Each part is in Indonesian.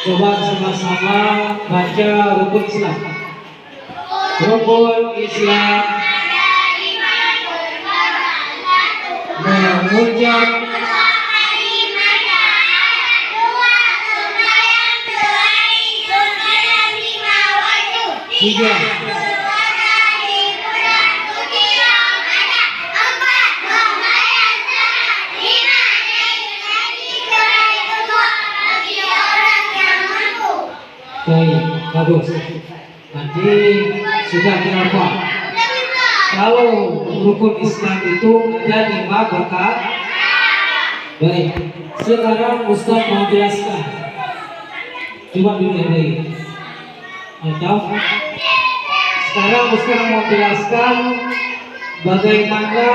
Coba sama-sama baca rukun Islam. Rukun Islam mengucap tiga. Baik, bagus. Nanti sudah dihafal. Kalau rukun Islam itu ada 5 berkat. Baik, sekarang Ustaz mau jelaskan. Coba baik. Atau sekarang Ustaz mau jelaskan bagaimana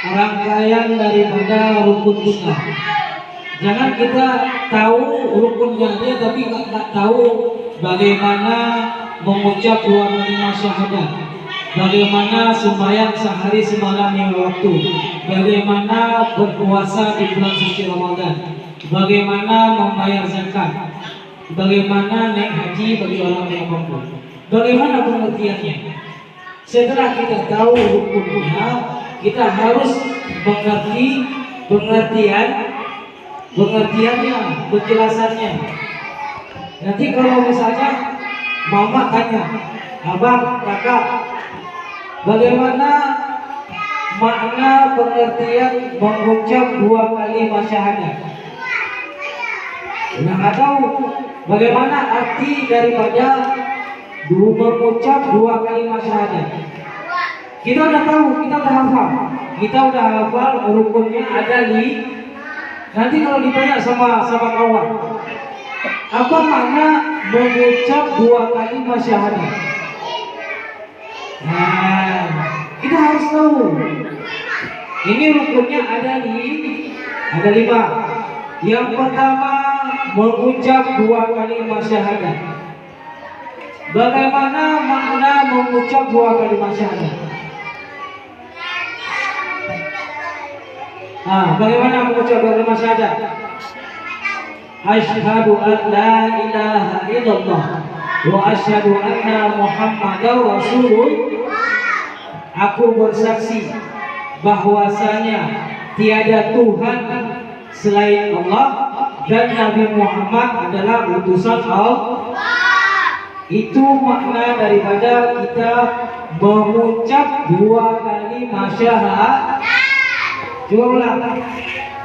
rangkaian daripada rukun Islam. Jangan kita tahu rukunnya dia tapi nggak tahu bagaimana mengucap 2 kalimat syahadat, bagaimana sembahyang sehari semalam 5 waktu, bagaimana berpuasa di bulan suci Ramadan, bagaimana membayar zakat, bagaimana naik haji bagi orang yang mampu, bagaimana pengertiannya. Setelah kita tahu rukunnya, kita harus mengerti pengertiannya, penjelasannya. Nanti kalau misalnya mama tanya, abang, kakak, bagaimana makna pengertian mengucap 2 kalimat syahadat? Nggak tahu bagaimana arti daripada mengucap 2 kalimat syahadat. Kita udah tahu, kita udah hafal rukunnya ada di. Nanti kalau ditanya sama kawan, apa makna mengucap 2 kalimat syahadat? Nah, kita harus tahu. Ini rukunnya ada 5. Yang pertama mengucap 2 kalimat syahadat. Bagaimana makna mengucap 2 kalimat syahadat? Bagaimana mengucap 2 kalimat syahadat? Asyhadu an la ilaha illallah wa asyhadu anna Muhammadar Rasulullah. Aku bersaksi bahwasanya tiada Tuhan selain Allah dan Nabi Muhammad adalah utusan Allah. Itu makna daripada kita mengucap 2 kalimat syahadat. Coba ulang.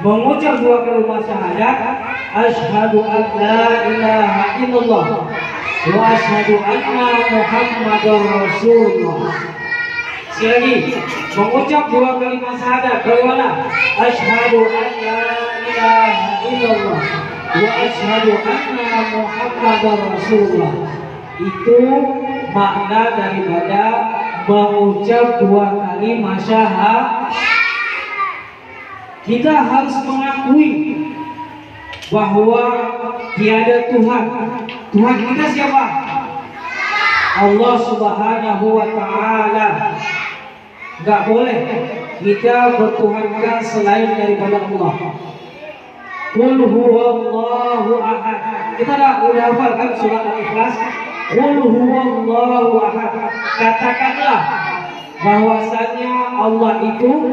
Mengucap 2 kalimat syahadat, asyhadu an la ilaha illallah wa asyhadu anna Muhammadar Rasulullah. Sekali lagi, mengucap 2 kalimat syahadat. Bagaimana? Asyhadu an la ilaha illallah wa asyhadu anna Muhammadar Rasulullah. Itu makna daripada mengucap 2 kalimat syahadat. Kita harus mengakui bahwa tiada Tuhan. Tuhan kita siapa? Allah Subhanahu wa Ta'ala. Gak boleh kita bertuhankan selain daripada Allah. Qul huwallahu ahad. Kita udah hafal kan surat Al-Ikhlas? Qul huwallahu ahad. Katakanlah bahwasanya Allah itu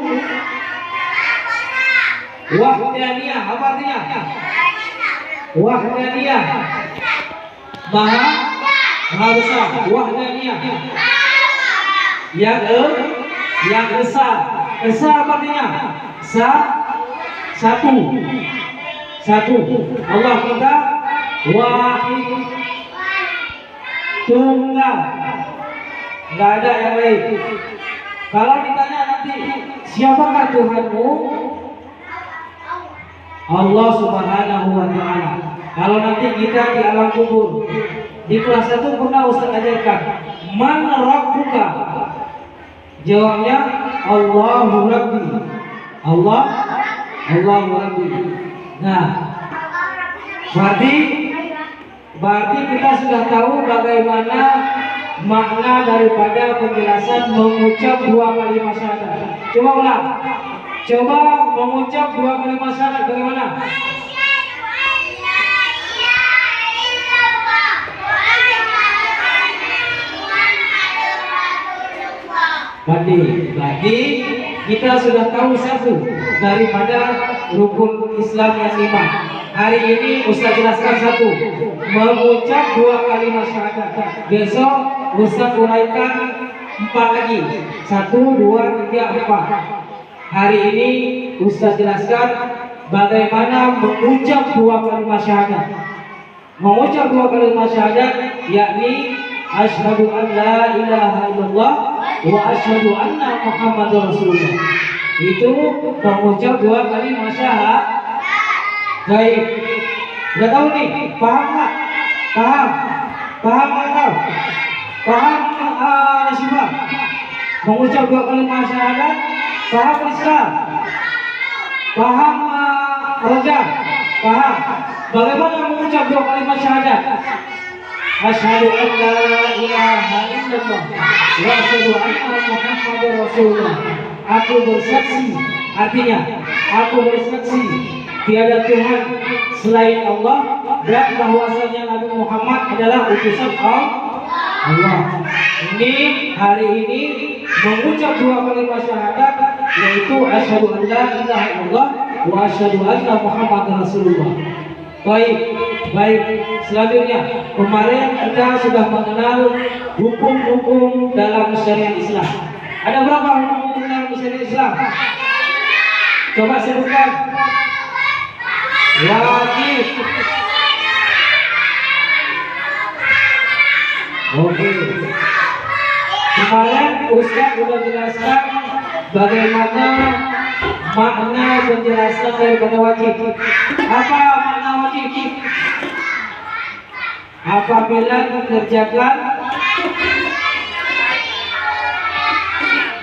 wahdaniyah. Apa artinya? Wahdaniyah, maha besar. Wahdaniyah yang besar. Esa apa artinya? Satu. Allah kita wahid, tunggal, nggak ada yang lain. Kalau ditanya nanti siapakah Tuhanmu? Allah Subhanahu wa Ta'ala. Kalau nanti kita di alam kubur, di kelas 1 pernah Ustaz ajarkan, man rabbuka? Jawabnya Allahu Rabbi. Allahu Rabbi. Nah, berarti kita sudah tahu bagaimana makna daripada penjelasan mengucap 2 kalimat syahadat. Coba ulang. Coba mengucap 2 kalimat syahadat bagaimana? mandi. Berarti kita sudah tahu satu daripada rukun Islam yang 5. Hari ini Ustaz jelaskan satu, mengucap 2 kalimat syahadat. Besok Ustaz uraikan 4 lagi, 1, 2, 3, 4. Hari ini Ustaz jelaskan bagaimana mengucap 2 kalimat syahadat. Mengucap 2 kalimat syahadat yakni asyhadu an la ilaha illallah wa asyhadu anna muhammadar rasulullah. Itu mengucap 2 kalimat syahadat. Baik. Udah tahu nih? Paham nggak? Paham? Paham nggak tahu? Paham Nasibah? Mengucap 2 kalimat syahadat. Paham Islam? Paham Rojak? Paham? Bagaimana mengucap 2 kalimat syahadat? Asyhadu an la ilaha illallah wa asyhadu anna muhammadar rasulullah. Aku bersaksi, artinya aku bersaksi tiada Tuhan selain Allah dan bahwasanya Nabi Muhammad adalah utusan Allah. Ini hari ini mengucap 2 kalimat syahadat, yaitu asyhadu an la ilaha illallah wa asyhadu anna muhammadar rasulullah. Baik. Selanjutnya, kemarin kita sudah mengenal hukum-hukum dalam syariat Islam. Ada berapa hukum dalam syariat Islam? Coba sebutkan. Wajib. Oke. Kemarin Ustaz sudah jelaskan bagaimana makna penjelasan daripada wajib. Apa makna wajib? Apabila dikerjakan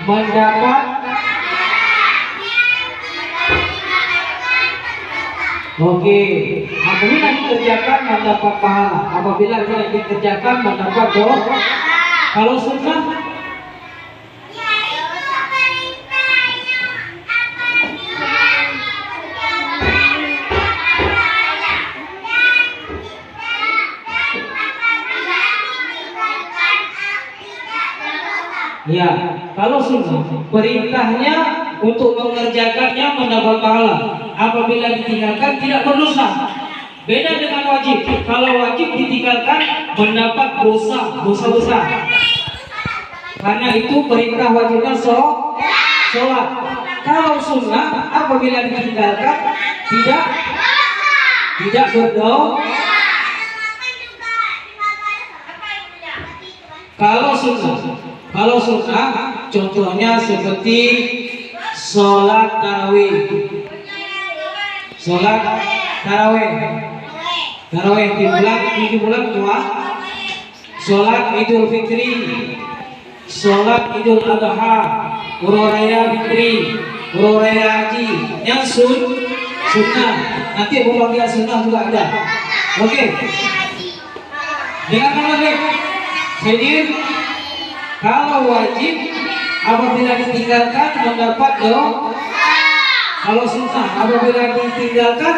mendapat apabila dikerjakan mendapat pahala, apabila tidak dikerjakan mendapat dosa. Kalau sunnah ya, kalau sunnah perintahnya untuk mengerjakannya mendapat pahala, apabila ditinggalkan tidak berdosa. Beda dengan wajib. Kalau wajib ditinggalkan mendapat dosa besar. Karena itu perintah wajibnya sholat. Kalau sunnah apabila ditinggalkan tidak berdosa. Kalau sunnah contohnya seperti sholat tarawih. Di bulan 7 bulan tua, sholat Idul Fitri, sholat Idul Adha, Urul Raya Fitri, Urul Raya Haji, yang sunnah. Nanti pembagian sunnah juga ada. Oke. Dengan mana jadi kalau wajib apabila ditinggalkan mendapat dosa. Kalau sunnah apabila ditinggalkan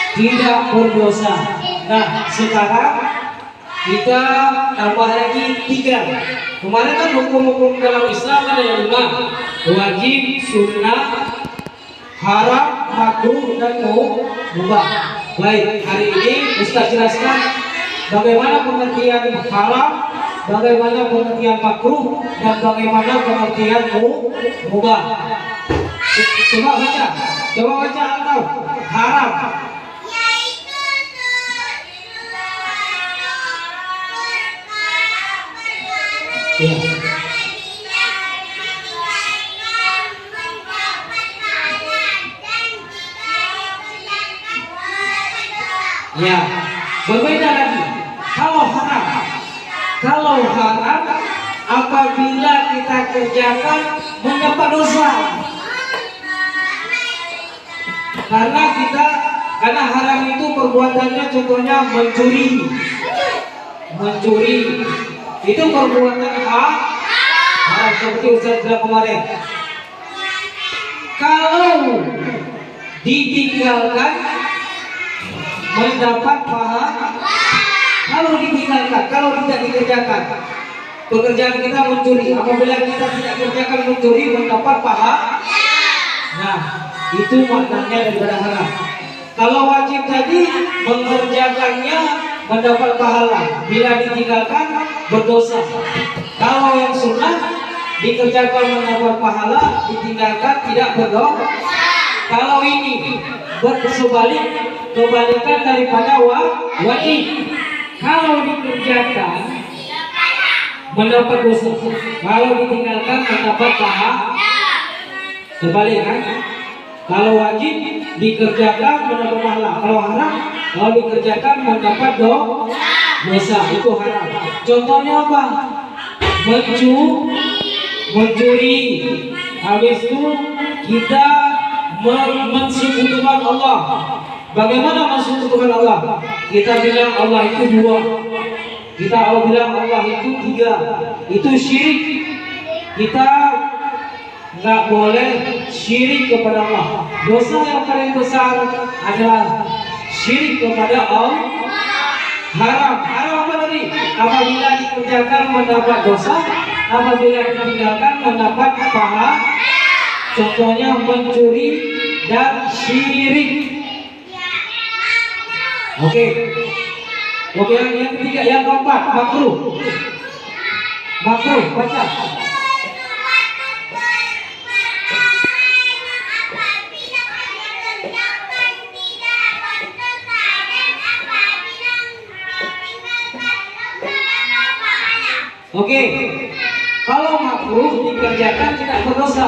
tidak berdosa. Nah, sekarang kita tambah lagi 3. Kemarin kan hukum-hukum dalam Islam ada yang 5: wajib, sunnah, haram, makruh, dan mubah. Baik, hari ini Ustaz jelaskan bagaimana pengertian haram, bagaimana pengertian makruh, dan bagaimana pengertian mubah. Coba baca atau haram. Ya. Ya, berbeda lagi. Kalau haram apabila kita kerjakan mendapat dosa. Karena haram itu perbuatannya contohnya mencuri. Itu perbuatan haram seperti Ustaz bilang kemarin. Kalau ditinggalkan mendapat pahala. Kalau ditinggalkan, kalau tidak dikerjakan pekerjaan kita mencuri. Apabila kita tidak kerjakan mencuri, mendapat pahala. Nah, itu maknanya daripada haram. Kalau wajib tadi mengerjakannya mendapat pahala, bila ditinggalkan berdosa. Kalau yang sunnah dikerjakan mendapat pahala, ditinggalkan tidak berdosa. Kalau ini kebalikan daripada wajib. Kalau dikerjakan mendapat dosa, kalau ditinggalkan mendapat pahala. Kebalik kan? Kalau wajib dikerjakan mendapat pahala, kalau haram kalau dikerjakan mendapat dosa, itu haram. Contohnya apa? Mencuri, habis itu kita mensekutukan Allah. Bagaimana mensekutukan Allah? Kita bilang Allah itu dua, kita bilang Allah itu tiga, itu syirik. Kita nggak boleh syirik kepada Allah. Dosa yang paling besar adalah syirik kepada Allah. Haram apa tadi? Apabila dikerjakan mendapat dosa, apabila ditinggalkan mendapat pahala. Contohnya mencuri dan syirik. Oke, yang ketiga, yang keempat, makruh. Baca. Oke, kalau makruh dikerjakan tidak berdosa.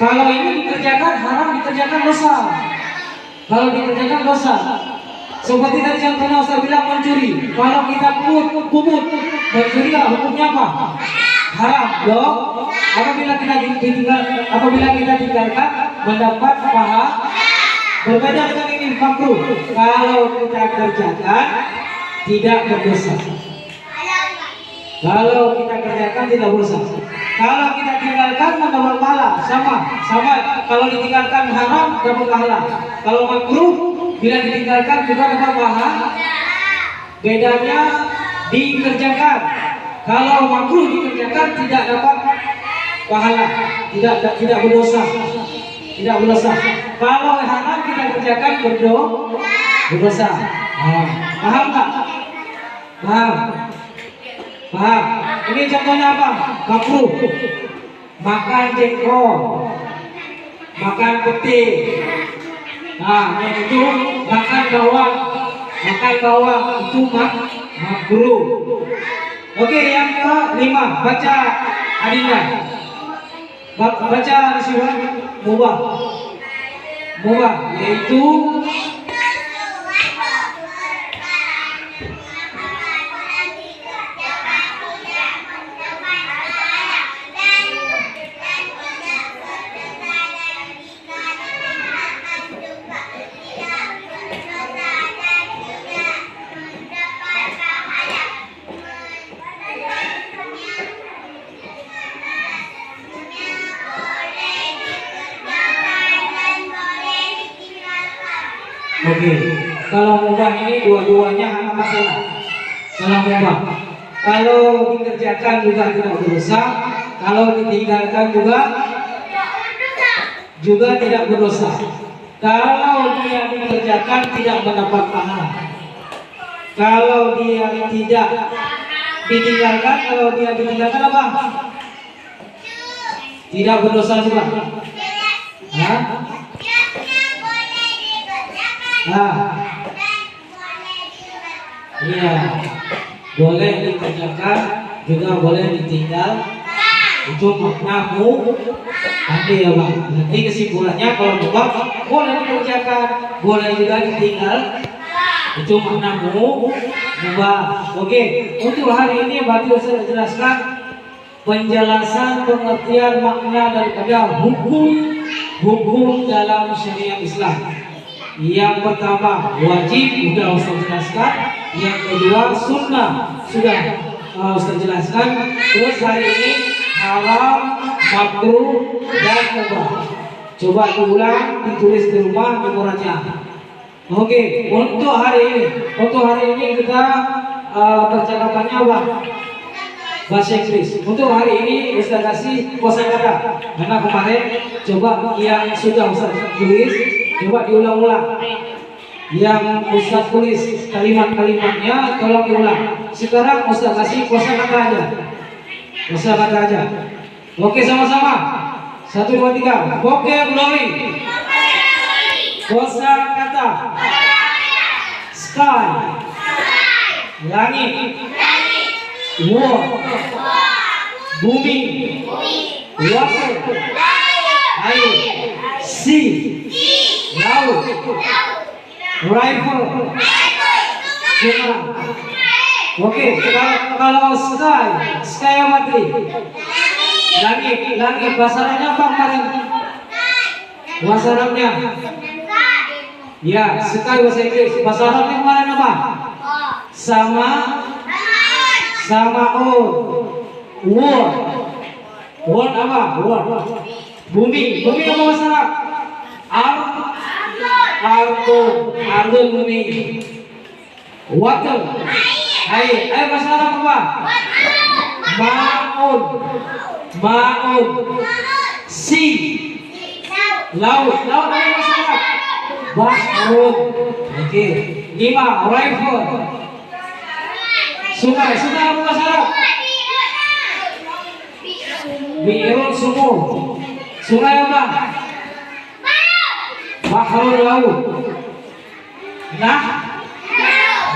Kalau ini dikerjakan haram, dikerjakan dosa. Kalau dikerjakan dosa, seperti tadi contohnya Ustaz bilang mencuri. Kalau kita pungut, mencuri hukumnya apa? Haram, dong. Apabila kita tinggalkan mendapat pahala. Berbeda dengan ini makruh. Kalau kita kerjakan tidak berdosa. Kalau kita kerjakan tidak berdosa. Kalau kita tinggalkan mendapat pahala, sama. Kalau ditinggalkan haram dapat pahala. Kalau makruh bila ditinggalkan juga dapat pahala. Bedanya dikerjakan. Kalau makruh dikerjakan tidak dapat pahala, tidak berdosa. Tidak berdosa. Kalau haram kita kerjakan berdosa. Paham tak? Paham. Ini contohnya apa? Makruh. Makan jengkol, makan peti. Yang itu makan bawang itu makruh. Oke, yang kelima, baca adillah. Baca sifat mubah, yaitu oke. Kalau mubah ini dua-duanya hanya masalah. Kalau mubah, kalau dikerjakan juga tidak berdosa, kalau ditinggalkan juga tidak berdosa. Kalau dia dikerjakan tidak mendapat pahala. Kalau dia tidak ditinggalkan, apa? Tidak berdosa juga. Iya, boleh dikerjakan juga boleh ditinggal. Itu maknamu nanti ya Bang. Nanti kesimpulannya kalau mubah boleh dikerjakan, boleh juga ditinggal. Itu maknamu mubah. Oke, untuk hari ini berarti saya jelaskan penjelasan pengertian makna daripada hukum dalam syariat Islam. Yang pertama wajib, sudah Ustaz jelaskan. Yang kedua sunnah, sudah Ustaz jelaskan. Terus hari ini haram, makruh, dan mubah. Coba diulang, ditulis di rumah, di murajaah. Oke, untuk hari ini kita percakapannya apa? Bahasa Inggris. Untuk hari ini Ustaz kasih kosakata. Karena kemarin coba yang sudah Ustaz tulis, coba diulang-ulang. Yang Ustaz tulis kalimat-kalimatnya tolong diulang. Sekarang Ustaz kasih kosakata aja. Kosakata aja. Oke, sama-sama. 1, 2, 3. Vocabulary. Kosakata. Sky. Langit. World. Bumi. Water. Air. Sea. Laut. Rifle. Sungai. Oke, kalau sky apa tadi? Langit. Bahasa Arabnya apa kemarin? Bahasa Arabnya? Ya, sky bahasa Inggris. Bahasa Arabnya kemarin apa? Sama world. World apa? World. Bumi apa bahasa Arab? Ardun bumi. Water. Air bahasa Arab apa? Maun. Sea. Laut apa bahasa Arab? Bahrun. Oke. 5. Rifle. Sungai apa bahasa Arab? Bi'irun sumur. Sungai apa? Bahrul laut.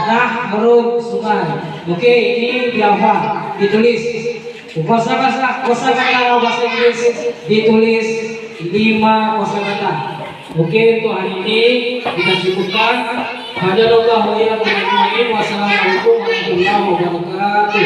Nahrun sungai. Oke, ini dihafal, ditulis. Kosakata bahasa Inggris ditulis 5 kosakata. Oke, untuk hari ini kita cukupkan. Wassalamualaikum warahmatullahi wabarakatuh.